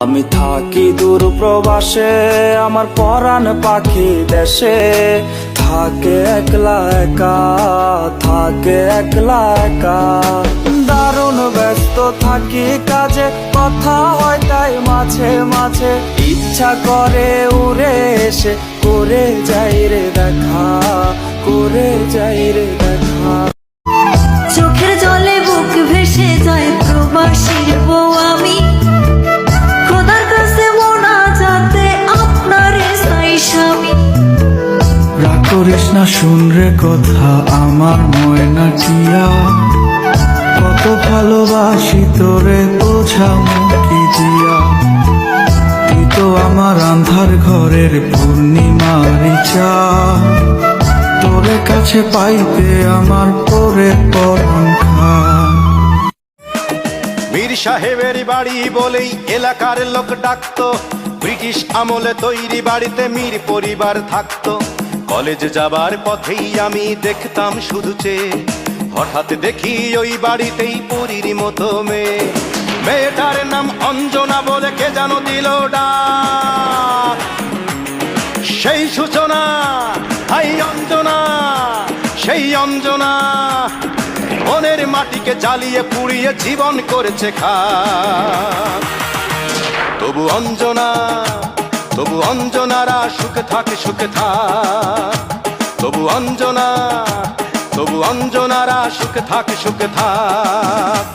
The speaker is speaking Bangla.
আমি থাকি দূর প্রবাসে, আমার পরাণ পাখি দেশে থাকে একলা একা, থাকে একলা একা। দারুণ ব্যস্ত থাকি কাজে, কথা হয় তাই মাঝে মাঝে, ইচ্ছা করে উড়ে এসে করে যাই রে দেখা, করে যাই রে দেখা। চোখের জলে বুক ভেসে যায় প্রবাসীর বউ আমি, খোদার কাছে মোনাজাতে আপনারে চাই স্বামী। রাগ করিস না, শুন রে কথা আমার ময়না টিয়া, কত ভালোবাসি তোরে বোঝামো কি দিয়া। তুই তো আমার আন্ধার ঘরের পূর্ণিমারি চাঁদ, তোরে কাছে পাইতে আমার পরে পরাণ খায়। মীর সাহেবের বাড়ি বলেই এলাকার লোক ডাকতো, ব্রিটিশ আমলে তৈরি বাড়িতে মীর পরিবার থাকতো। কলেজ যাবার পথেই আমি দেখতাম শুধু চেয়ে, হঠাৎ দেখি ওই বাড়িতেই পরীর মতো মেয়ে। মেয়েটার নাম অঞ্জনা বলে কে যেন দিল ডাক, সেই সূচনা হাই অঞ্জনা, সেই অঞ্জনা মনের মাটিকে জ্বালিয়ে পুড়িয়ে জীবন করেছে খাক। তবু অঞ্জনা, তবু অঞ্জনারা সুখে থাকে, সুখে থাক। তবু অঞ্জনা, তবু অঞ্জনারা সুখে থাকে, সুখে থাক।